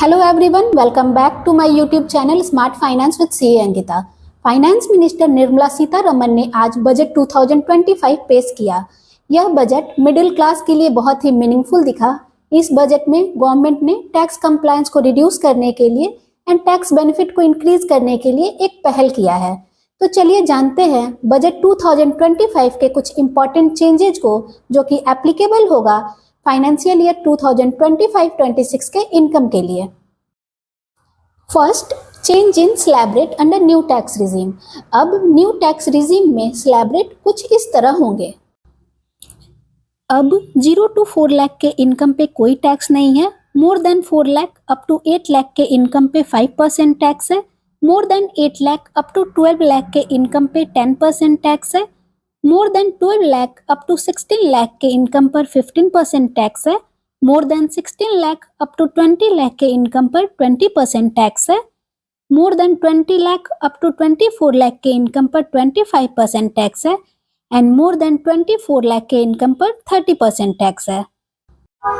Hello everyone, welcome back to my YouTube channel Smart Finance with CA Ankita. Finance minister Nirmala Sitharaman ने आज budget 2025 पेश किया। यह बजट मिडिल क्लास के लिए बहुत ही मीनिंगफुल दिखा। इस बजट में गवर्नमेंट ने टैक्स कंप्लायंस को रिड्यूस करने के लिए एंड टैक्स बेनिफिट को इंक्रीज करने के लिए एक पहल किया है। तो चलिए जानते हैं बजट 2025 के कुछ इंपॉर्टेंट चेंजेज को जो कि एप्लीकेबल होगा फाइनेंशियल ईयर 2025-26 के इनकम के लिए। First, change in slab rate under new tax regime. अब न्यू टैक्स रिजीम में स्लैब रेट कुछ इस तरह होंगे। अब 0 to 4 लाख के इनकम पे कोई टैक्स नहीं है। More than 4 lakh up to 8 lakh के इनकम पे 5% टैक्स है। More than 8 lakh up to 12 lakh के इनकम पे 10% टैक्स है। More than 12 lakh up to 16 lakh के इनकम पर 15% टैक्स है। More than 16 lakh up to 20 lakh के इनकम पर 20% टैक्स है। More than 20 lakh up to 24 lakh के इनकम पर 25% टैक्स है एंड मोर देन 24 लाख के इनकम पर 30% टैक्स है।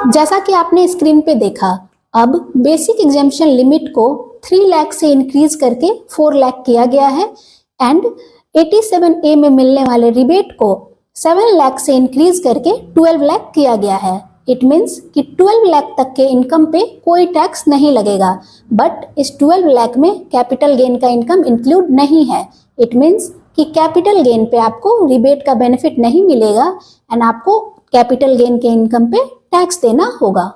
जैसा कि आपने स्क्रीन पे देखा, अब बेसिक एग्जेम्पशन लिमिट को 3 लाख से इंक्रीज करके 4 लाख किया गया है एंड 87A में मिलने वाले रिबेट को 7 लाख से इंक्रीज करके 12 लाख किया गया है। इट मीन्स कि 12 लाख तक के इनकम पे कोई टैक्स नहीं लगेगा, बट इस 12 लाख में कैपिटल गेन का इनकम इंक्लूड नहीं है। इट मीन्स कि कैपिटल गेन पे आपको रिबेट का बेनिफिट नहीं मिलेगा एंड आपको कैपिटल गेन के इनकम पे टैक्स देना होगा।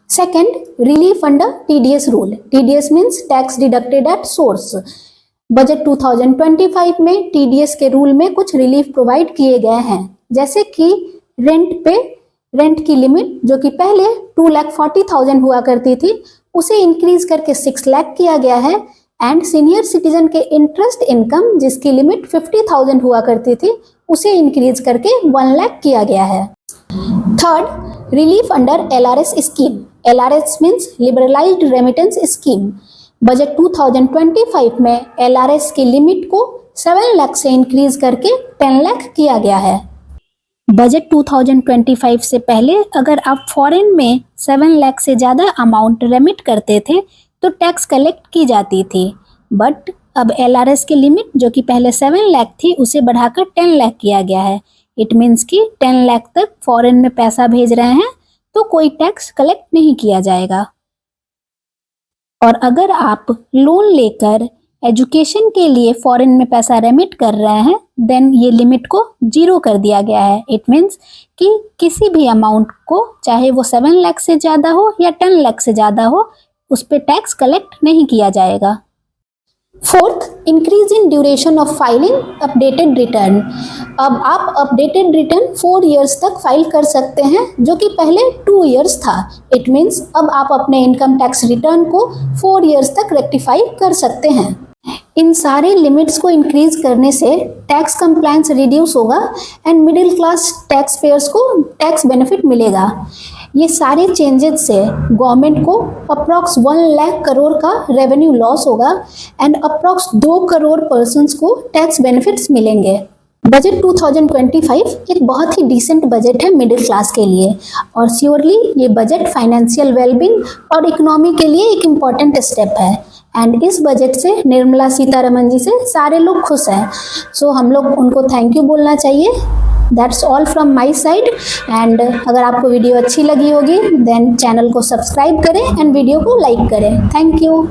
Second, relief under TDS rule. TDS means tax deducted at source. Budget 2025 में TDS के रूल में कुछ रिलीफ प्रोवाइड किए गए हैं, जैसे कि रेंट की लिमिट जो कि पहले 2,40,000 हुआ करती थी उसे इंक्रीज करके 6 लाख किया गया है एंड सीनियर सिटीजन के इंटरेस्ट इनकम जिसकी लिमिट 50,000 हुआ करती थी उसे इंक्रीज करके 1 लाख किया गया है। Third, relief under LRS scheme. LRS means liberalised remittance scheme. Budget 2025 में LRS की लिमिट को 7 लाख से इंक्रीज करके 10 लाख किया गया है। बजट 2025 से पहले अगर आप फॉरेन में 7 लाख से ज़्यादा अमाउंट रेमिट करते थे तो टैक्स कलेक्ट की जाती थी, बट अब LRS की लिमिट जो कि पहले 7 लाख थी उसे बढ़ाकर 10 लाख किया गया है। इट मीन्स कि 10 लाख तक फॉरेन में पैसा भेज रहे हैं तो कोई टैक्स कलेक्ट नहीं किया जाएगा। और अगर आप लोन लेकर एजुकेशन के लिए फॉरेन में पैसा रेमिट कर रहे हैं देन ये लिमिट को 0 कर दिया गया है। इट मीन्स कि किसी भी अमाउंट को चाहे वो 7 लाख से ज़्यादा हो या 10 लाख से ज़्यादा हो उस पर टैक्स कलेक्ट नहीं किया जाएगा। Fourth, increase in duration of filing updated return. अब आप अपडेटेड रिटर्न 4 इयर्स तक फाइल कर सकते हैं जो कि पहले 2 इयर्स था। इट मीन्स अब आप अपने इनकम टैक्स रिटर्न को 4 इयर्स तक रेक्टिफाई कर सकते हैं। इन सारे लिमिट्स को इंक्रीज करने से टैक्स कंप्लायंस रिड्यूस होगा and middle class tax payers को टैक्स बेनिफिट मिलेगा। ये सारे चेंजेस से गवर्नमेंट को अप्रॉक्स 1 लाख करोड़ का रेवेन्यू लॉस होगा एंड अप्रॉक्स 2 करोड़ पर्सन्स को टैक्स बेनिफिट्स मिलेंगे। बजट 2025 एक बहुत ही डिसेंट बजट है मिडिल क्लास के लिए और श्योरली ये बजट फाइनेंशियल वेलबींग और इकोनॉमी के लिए एक इम्पॉर्टेंट स्टेप है एंड इस बजट से निर्मला सीतारमण जी से सारे लोग खुश हैं। सो हम लोग उनको थैंक यू बोलना चाहिए। That's all from my side and अगर आपको वीडियो अच्छी लगी होगी देन चैनल को सब्सक्राइब करें एंड वीडियो को लाइक करें। Thank you.